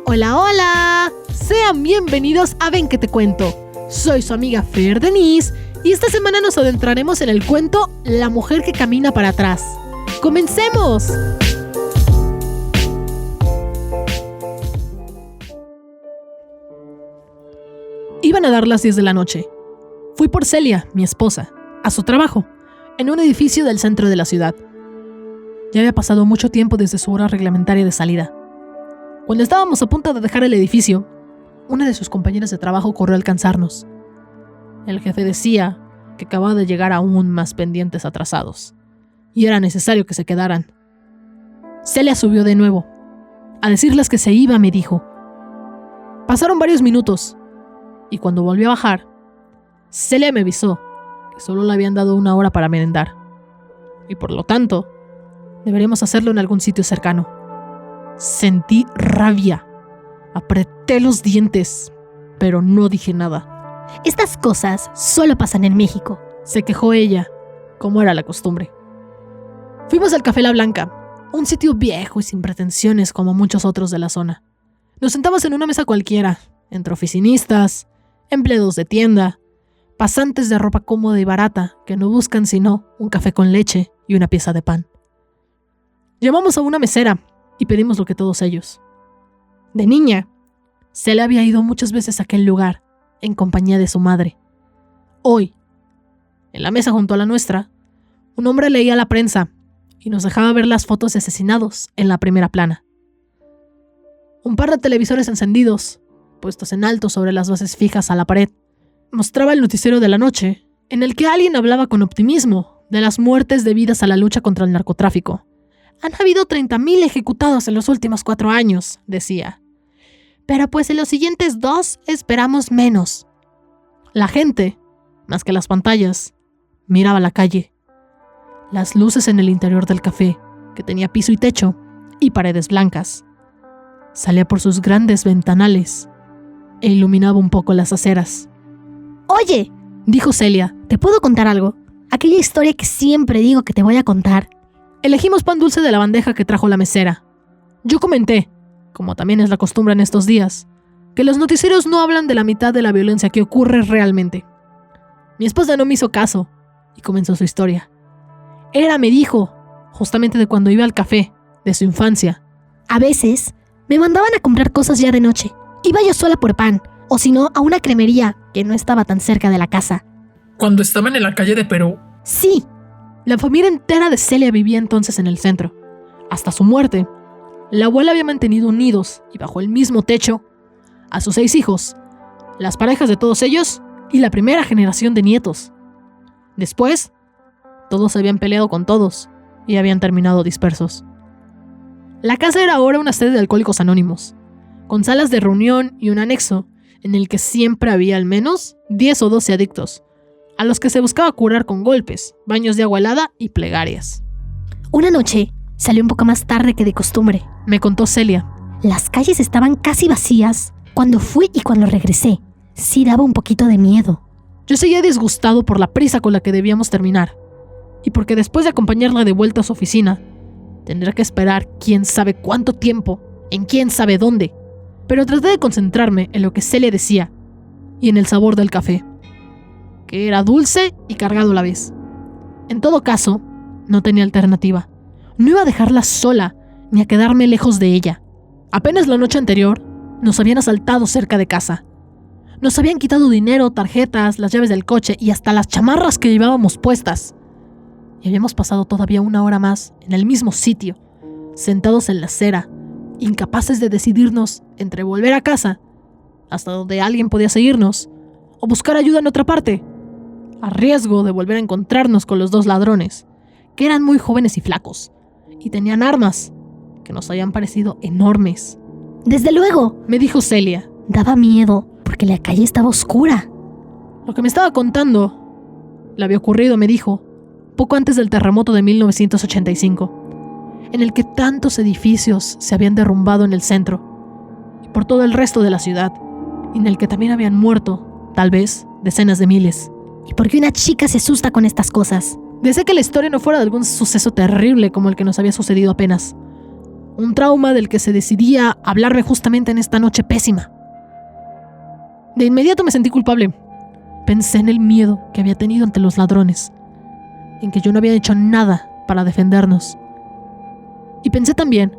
Hola, hola. Sean bienvenidos a Ven que te cuento. Soy su amiga Fer Denise y esta semana nos adentraremos en el cuento La mujer que camina para atrás. ¡Comencemos! Iban a dar las 10 de la noche. Fui por Celia, mi esposa, a su trabajo, en un edificio del centro de la ciudad. Ya había pasado mucho tiempo desde su hora reglamentaria de salida. Cuando estábamos a punto de dejar el edificio, una de sus compañeras de trabajo corrió a alcanzarnos. El jefe decía que acababa de llegar aún más pendientes atrasados, y era necesario que se quedaran. Celia subió de nuevo. A decirles que se iba, me dijo. Pasaron varios minutos, y cuando volvió a bajar, Celia me avisó que solo le habían dado 1 hora para merendar, y por lo tanto, deberíamos hacerlo en algún sitio cercano. Sentí rabia. Apreté los dientes, pero no dije nada. Estas cosas solo pasan en México, se quejó ella, como era la costumbre. Fuimos al Café La Blanca, un sitio viejo y sin pretensiones como muchos otros de la zona. Nos sentamos en una mesa cualquiera, entre oficinistas, empleados de tienda, pasantes de ropa cómoda y barata que no buscan sino un café con leche y una pieza de pan. Llamamos a una mesera y pedimos lo que todos ellos. De niña, Celia había ido muchas veces a aquel lugar, en compañía de su madre. Hoy, en la mesa junto a la nuestra, un hombre leía la prensa y nos dejaba ver las fotos de asesinados en la primera plana. Un par de televisores encendidos, puestos en alto sobre las bases fijas a la pared, mostraba el noticiero de la noche, en el que alguien hablaba con optimismo de las muertes debidas a la lucha contra el narcotráfico. Han habido 30,000 ejecutados en los últimos 4 años, decía. Pero pues en los siguientes 2 esperamos menos. La gente, más que las pantallas, miraba la calle. Las luces en el interior del café, que tenía piso y techo, y paredes blancas, salía por sus grandes ventanales e iluminaba un poco las aceras. Oye, dijo Celia, ¿te puedo contar algo? Aquella historia que siempre digo que te voy a contar. Elegimos pan dulce de la bandeja que trajo la mesera. Yo comenté, como también es la costumbre en estos días, que los noticieros no hablan de la mitad de la violencia que ocurre realmente. Mi esposa no me hizo caso y comenzó su historia. Me dijo, justamente de cuando iba al café, de su infancia. A veces me mandaban a comprar cosas ya de noche. Iba yo sola por pan, o si no, a una cremería que no estaba tan cerca de la casa. ¿Cuando estaban en la calle de Perú? Sí. La familia entera de Celia vivía entonces en el centro. Hasta su muerte, la abuela había mantenido unidos y bajo el mismo techo a sus 6 hijos, las parejas de todos ellos y la primera generación de nietos. Después, todos se habían peleado con todos y habían terminado dispersos. La casa era ahora una sede de Alcohólicos Anónimos, con salas de reunión y un anexo en el que siempre había al menos 10 o 12 adictos, a los que se buscaba curar con golpes, baños de agua helada y plegarias. Una noche salió un poco más tarde que de costumbre, me contó Celia. Las calles estaban casi vacías cuando fui y cuando regresé. Sí daba un poquito de miedo. Yo seguía disgustado por la prisa con la que debíamos terminar, y porque después de acompañarla de vuelta a su oficina, tendría que esperar quién sabe cuánto tiempo, en quién sabe dónde. Pero traté de concentrarme en lo que Celia decía y en el sabor del café, que era dulce y cargado a la vez. En todo caso, no tenía alternativa. No iba a dejarla sola ni a quedarme lejos de ella. Apenas la noche anterior, nos habían asaltado cerca de casa. Nos habían quitado dinero, tarjetas, las llaves del coche y hasta las chamarras que llevábamos puestas. Y habíamos pasado todavía 1 hora más en el mismo sitio, sentados en la acera, incapaces de decidirnos entre volver a casa, hasta donde alguien podía seguirnos, o buscar ayuda en otra parte, a riesgo de volver a encontrarnos con los 2 ladrones, que eran muy jóvenes y flacos, y tenían armas que nos habían parecido enormes. Desde luego, me dijo Celia. Daba miedo, porque la calle estaba oscura. Lo que me estaba contando le había ocurrido, me dijo, poco antes del terremoto de 1985, en el que tantos edificios se habían derrumbado en el centro y por todo el resto de la ciudad, y en el que también habían muerto, tal vez, decenas de miles. ¿Y por qué una chica se asusta con estas cosas? Deseé que la historia no fuera de algún suceso terrible como el que nos había sucedido apenas. Un trauma del que se decidía hablarme justamente en esta noche pésima. De inmediato me sentí culpable. Pensé en el miedo que había tenido ante los ladrones, en que yo no había hecho nada para defendernos. Y pensé también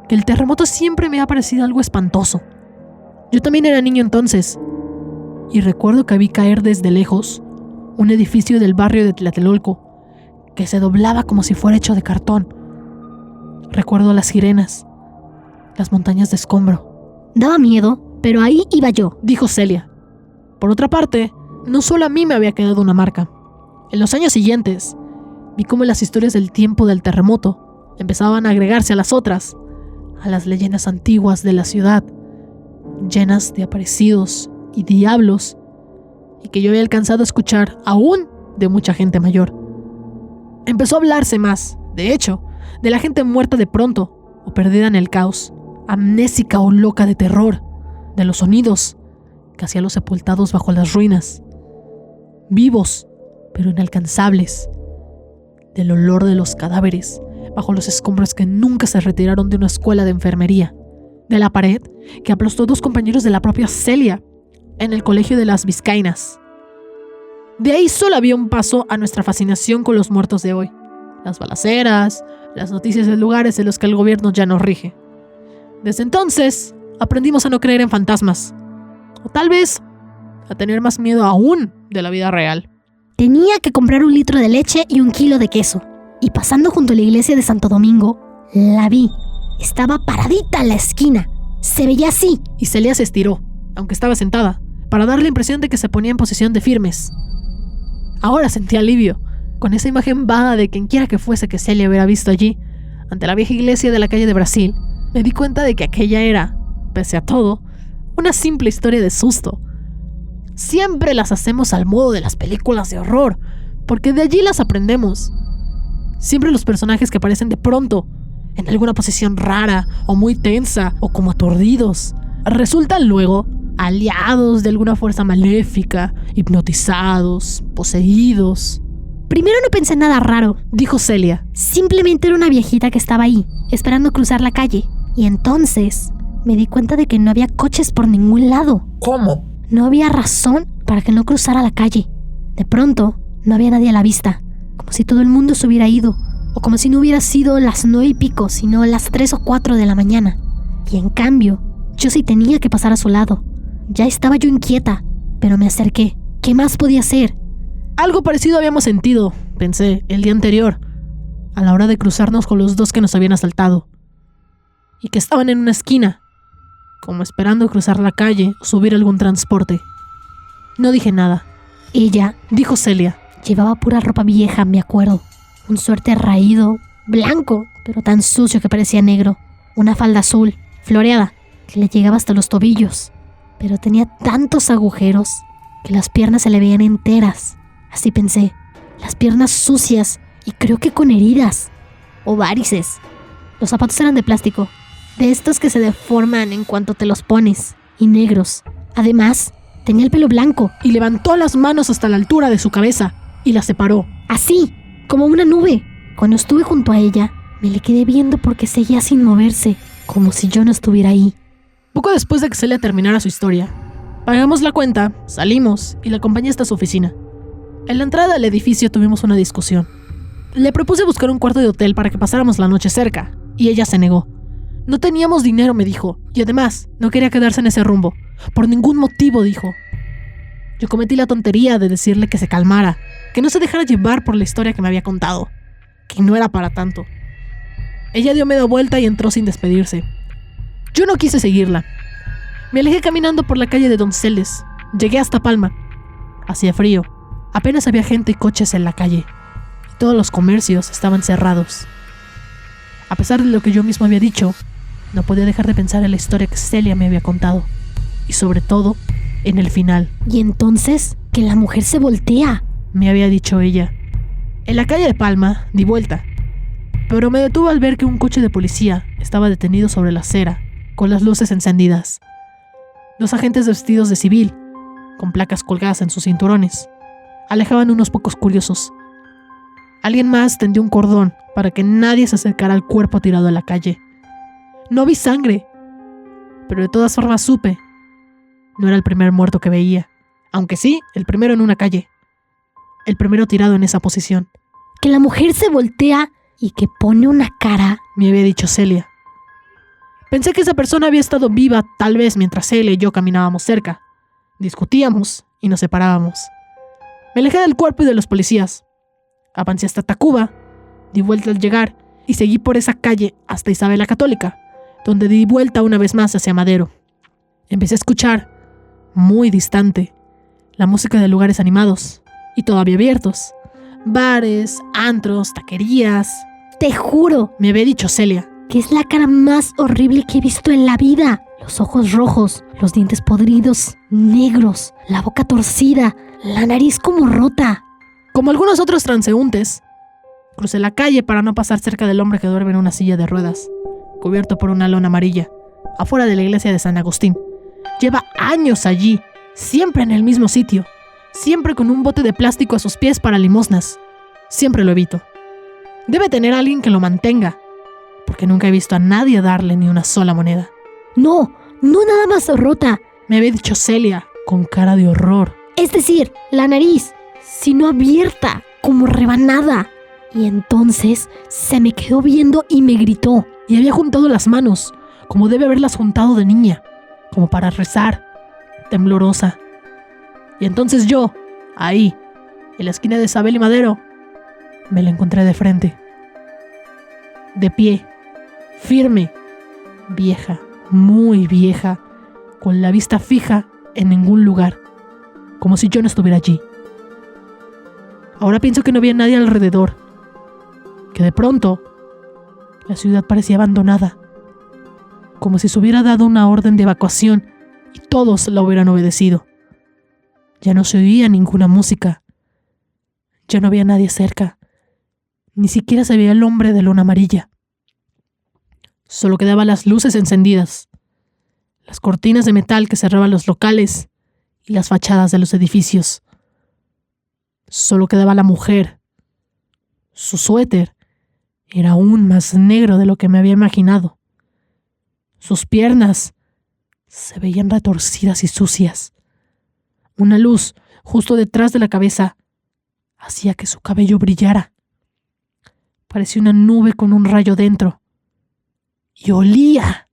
que el terremoto siempre me ha parecido algo espantoso. Yo también era niño entonces, y recuerdo que vi caer desde lejos un edificio del barrio de Tlatelolco que se doblaba como si fuera hecho de cartón. Recuerdo las sirenas, las montañas de escombro. Daba miedo, pero ahí iba yo, dijo Celia. Por otra parte, no solo a mí me había quedado una marca. En los años siguientes, vi cómo las historias del tiempo del terremoto empezaban a agregarse a las otras, a las leyendas antiguas de la ciudad, llenas de aparecidos y diablos, y que yo había alcanzado a escuchar aún de mucha gente mayor. Empezó a hablarse más, de hecho, de la gente muerta de pronto o perdida en el caos, amnésica o loca de terror, de los sonidos que hacían los sepultados bajo las ruinas, vivos pero inalcanzables, del olor de los cadáveres bajo los escombros que nunca se retiraron de una escuela de enfermería, de la pared que aplastó 2 compañeros de la propia Celia en el colegio de las Vizcaínas. De ahí solo había un paso a nuestra fascinación con los muertos de hoy: las balaceras, las noticias de lugares en los que el gobierno ya nos rige. Desde entonces, aprendimos a no creer en fantasmas, o tal vez a tener más miedo aún de la vida real. Tenía que comprar 1 litro de leche y 1 kilo de queso. Y pasando junto a la iglesia de Santo Domingo, la vi. Estaba paradita en la esquina. Se veía así. Y Celia se estiró, aunque estaba sentada, para dar la impresión de que se ponía en posición de firmes. Ahora sentí alivio, con esa imagen vaga de quien quiera que fuese que Celia hubiera visto allí, ante la vieja iglesia de la calle de Brasil. Me di cuenta de que aquella era, pese a todo, una simple historia de susto. Siempre las hacemos al modo de las películas de horror, porque de allí las aprendemos. Siempre los personajes que aparecen de pronto, en alguna posición rara o muy tensa o como aturdidos, resultan luego aliados de alguna fuerza maléfica, hipnotizados, poseídos. Primero no pensé nada raro, dijo Celia. Simplemente era una viejita que estaba ahí, esperando cruzar la calle. Y entonces me di cuenta de que no había coches por ningún lado. ¿Cómo? No había razón para que no cruzara la calle. De pronto, no había nadie a la vista, como si todo el mundo se hubiera ido, o como si no hubiera sido las 9 y pico, sino las 3 o 4 de la mañana. Y en cambio, yo sí tenía que pasar a su lado. Ya estaba yo inquieta, pero me acerqué. ¿Qué más podía hacer? Algo parecido habíamos sentido, pensé, el día anterior, a la hora de cruzarnos con los 2 que nos habían asaltado, y que estaban en una esquina, como esperando cruzar la calle o subir algún transporte. No dije nada. Ella, dijo Celia, llevaba pura ropa vieja, me acuerdo. Un suéter raído, blanco, pero tan sucio que parecía negro. Una falda azul, floreada, que le llegaba hasta los tobillos. Pero tenía tantos agujeros que las piernas se le veían enteras. Así pensé, las piernas sucias y creo que con heridas o varices. Los zapatos eran de plástico, de estos que se deforman en cuanto te los pones, y negros. Además, tenía el pelo blanco. Y levantó las manos hasta la altura de su cabeza y las separó. Así, como una nube. Cuando estuve junto a ella, me le quedé viendo porque seguía sin moverse, como si yo no estuviera ahí. Poco después de que Celia terminara su historia, pagamos la cuenta, salimos y la acompañé hasta su oficina. En la entrada del edificio tuvimos una discusión. Le propuse buscar un cuarto de hotel para que pasáramos la noche cerca, y ella se negó. No teníamos dinero, me dijo, y además no quería quedarse en ese rumbo. Por ningún motivo, dijo. Yo cometí la tontería de decirle que se calmara, que no se dejara llevar por la historia que me había contado, que no era para tanto. Ella dio media vuelta y entró sin despedirse. Yo no quise seguirla. Me alejé caminando por la calle de Donceles. Llegué hasta Palma. Hacía frío. Apenas había gente y coches en la calle. Y todos los comercios estaban cerrados. A pesar de lo que yo mismo había dicho, no podía dejar de pensar en la historia que Celia me había contado. Y sobre todo, en el final. Y entonces, que la mujer se voltea, me había dicho ella. En la calle de Palma, di vuelta. Pero me detuve al ver que un coche de policía estaba detenido sobre la acera, con las luces encendidas. 2 agentes vestidos de civil, con placas colgadas en sus cinturones, alejaban unos pocos curiosos. Alguien más tendió un cordón para que nadie se acercara al cuerpo tirado en la calle. No vi sangre, pero de todas formas supe. No era el primer muerto que veía, aunque sí, el primero en una calle. El primero tirado en esa posición. Que la mujer se voltea y que pone una cara, me había dicho Celia. Pensé que esa persona había estado viva tal vez mientras Celia y yo caminábamos cerca. Discutíamos y nos separábamos. Me alejé del cuerpo y de los policías. Avancé hasta Tacuba, di vuelta al llegar y seguí por esa calle hasta Isabel la Católica, donde di vuelta una vez más hacia Madero. Empecé a escuchar, muy distante, la música de lugares animados y todavía abiertos. Bares, antros, taquerías. te juro Me había dicho Celia. que es la cara más horrible que he visto en la vida. Los ojos rojos, los dientes podridos, negros, la boca torcida, la nariz como rota. Como algunos otros transeúntes, crucé la calle para no pasar cerca del hombre que duerme en una silla de ruedas, cubierto por una lona amarilla, afuera de la iglesia de San Agustín. Lleva años allí, siempre en el mismo sitio, siempre con un bote de plástico a sus pies para limosnas. Siempre lo evito. Debe tener a alguien que lo mantenga, porque nunca he visto a nadie darle ni una sola moneda. No nada más rota. Me había dicho Celia, con cara de horror. Es decir, la nariz, sino abierta, como rebanada. Y entonces se me quedó viendo y me gritó. Y había juntado las manos, como debe haberlas juntado de niña, como para rezar, temblorosa. Y entonces yo, ahí, en la esquina de Isabel y Madero, me la encontré de frente. De pie, firme, vieja, muy vieja, con la vista fija en ningún lugar, como si yo no estuviera allí. Ahora pienso que no había nadie alrededor, que de pronto la ciudad parecía abandonada, como si se hubiera dado una orden de evacuación y todos la hubieran obedecido. Ya no se oía ninguna música, ya no había nadie cerca, ni siquiera se veía el hombre de lona amarilla. Solo quedaban las luces encendidas, las cortinas de metal que cerraban los locales y las fachadas de los edificios. Solo quedaba la mujer. Su suéter era aún más negro de lo que me había imaginado. Sus piernas se veían retorcidas y sucias. Una luz justo detrás de la cabeza hacía que su cabello brillara. Parecía una nube con un rayo dentro. Y olía.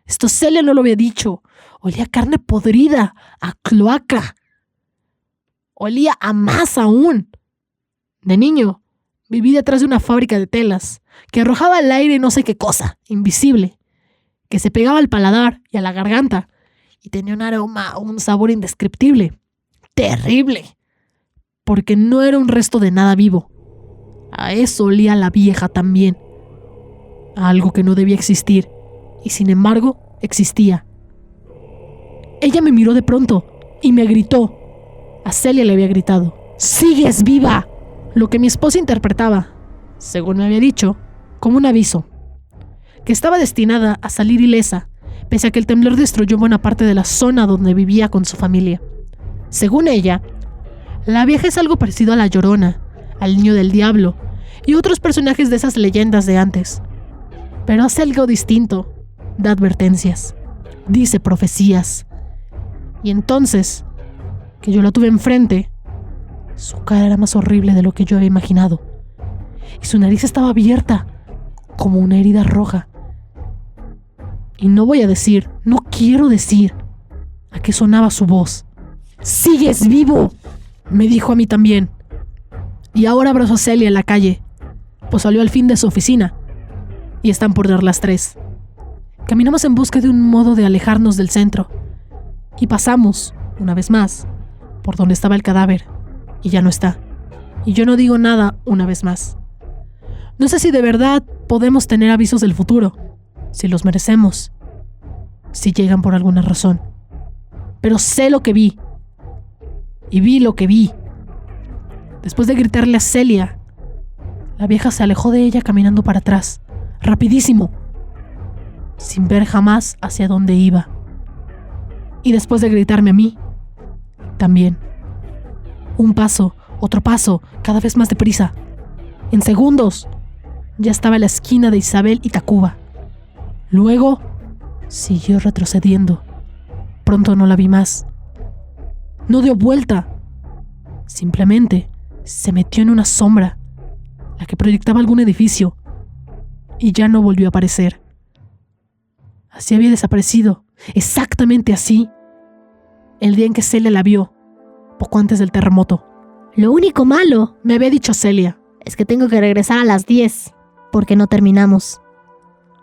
Esto Celia no lo había dicho. Olía a carne podrida, a cloaca. Olía a más aún. De niño, viví detrás de una fábrica de telas que arrojaba al aire no sé qué cosa, invisible, que se pegaba al paladar y a la garganta y tenía un aroma, un sabor indescriptible. Terrible. Porque no era un resto de nada vivo. A eso olía la vieja también. A algo que no debía existir y sin embargo existía. Ella me miró de pronto y me gritó. A Celia le había gritado: ¡Sigues viva! Lo que mi esposa interpretaba, según me había dicho, como un aviso, que estaba destinada a salir ilesa, pese a que el temblor destruyó buena parte de la zona donde vivía con su familia. Según ella, la vieja es algo parecido a la Llorona, al Niño del Diablo y otros personajes de esas leyendas de antes. Pero hace algo distinto, da advertencias, dice profecías. Y entonces, que yo la tuve enfrente, su cara era más horrible de lo que yo había imaginado. Y su nariz estaba abierta, como una herida roja. Y no voy a decir, no quiero decir, a qué sonaba su voz. ¡Sigues vivo!, me dijo a mí también. Y ahora abrazó a Celia en la calle, pues salió al fin de su oficina. Y están por dar las 3. Caminamos en busca de un modo de alejarnos del centro. Y pasamos, una vez más, por donde estaba el cadáver. Y ya no está. Y yo no digo nada una vez más. No sé si de verdad podemos tener avisos del futuro, si los merecemos, si llegan por alguna razón. Pero sé lo que vi. Y vi lo que vi. Después de gritarle a Celia, la vieja se alejó de ella caminando para atrás, rapidísimo, sin ver jamás hacia dónde iba. Y después de gritarme a mí, también. Un paso, otro paso, cada vez más deprisa. En segundos, ya estaba en la esquina de Isabel y Tacuba. Luego, siguió retrocediendo. Pronto no la vi más. No dio vuelta. Simplemente se metió en una sombra, la que proyectaba algún edificio, y ya no volvió a aparecer. Así había desaparecido, exactamente así, el día en que Celia la vio, poco antes del terremoto. Lo único malo, Me había dicho Celia. es que tengo que regresar a las 10, porque no terminamos.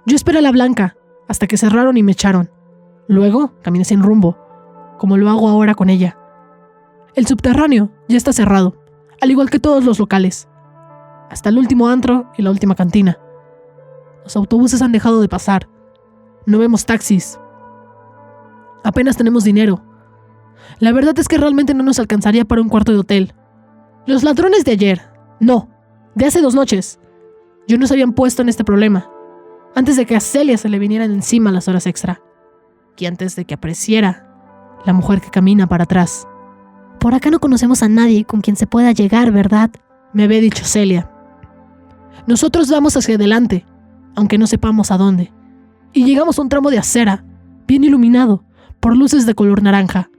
Yo esperé a la Blanca, hasta que cerraron y me echaron. Luego caminé sin rumbo, como lo hago ahora con ella. El subterráneo ya está cerrado, al igual que todos los locales. Hasta el último antro y la última cantina. Los autobuses han dejado de pasar. No vemos taxis. Apenas tenemos dinero. La verdad es que realmente no nos alcanzaría para un cuarto de hotel. Los ladrones de ayer, no, de hace 2 noches, ya nos habían puesto en este problema, antes de que a Celia se le vinieran encima las horas extra, y antes de que apareciera la mujer que camina para atrás. Por acá no conocemos a nadie con quien se pueda llegar, ¿verdad? Me había dicho Celia. Nosotros vamos hacia adelante, aunque no sepamos a dónde, y llegamos a un tramo de acera, bien iluminado, por luces de color naranja.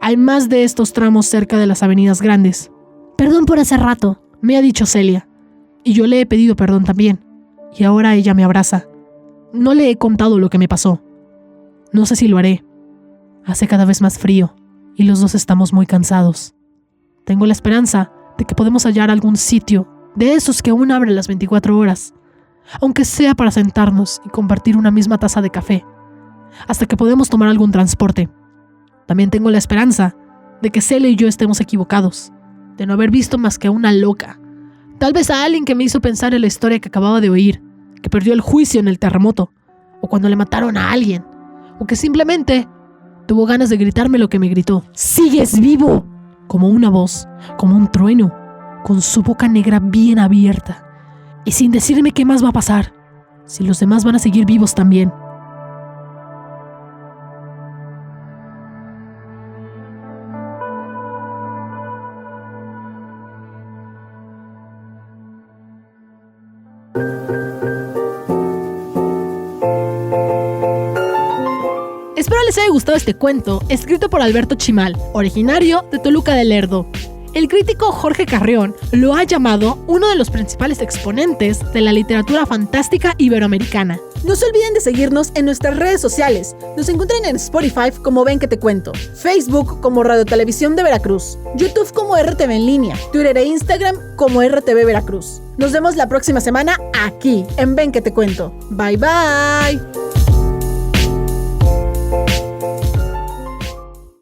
Hay más de estos tramos cerca de las avenidas grandes. Perdón por hace rato, Me ha dicho Celia, y yo le he pedido perdón también, y ahora ella me abraza. No le he contado lo que me pasó. No sé si lo haré. Hace cada vez más frío, y los dos estamos muy cansados. Tengo la esperanza de que podemos hallar algún sitio de esos que aún abren las 24 horas, aunque sea para sentarnos y compartir una misma taza de café, hasta que podamos tomar algún transporte. También tengo la esperanza de que Celia y yo estemos equivocados, de no haber visto más que a una loca, tal vez a alguien que me hizo pensar en la historia que acababa de oír, que perdió el juicio en el terremoto, o cuando le mataron a alguien, o que simplemente tuvo ganas de gritarme lo que me gritó. ¡Sigues vivo! Como una voz, como un trueno, con su boca negra bien abierta, y sin decirme qué más va a pasar, si los demás van a seguir vivos también. Espero les haya gustado este cuento, escrito por Alberto Chimal, originario de Toluca del Lerdo. El crítico Jorge Carrión lo ha llamado uno de los principales exponentes de la literatura fantástica iberoamericana. No se olviden de seguirnos en nuestras redes sociales. Nos encuentran en Spotify como Ven que te cuento, Facebook como Radio Televisión de Veracruz, YouTube como RTV en línea, Twitter e Instagram como RTV Veracruz. Nos vemos la próxima semana aquí en Ven que te cuento. Bye bye.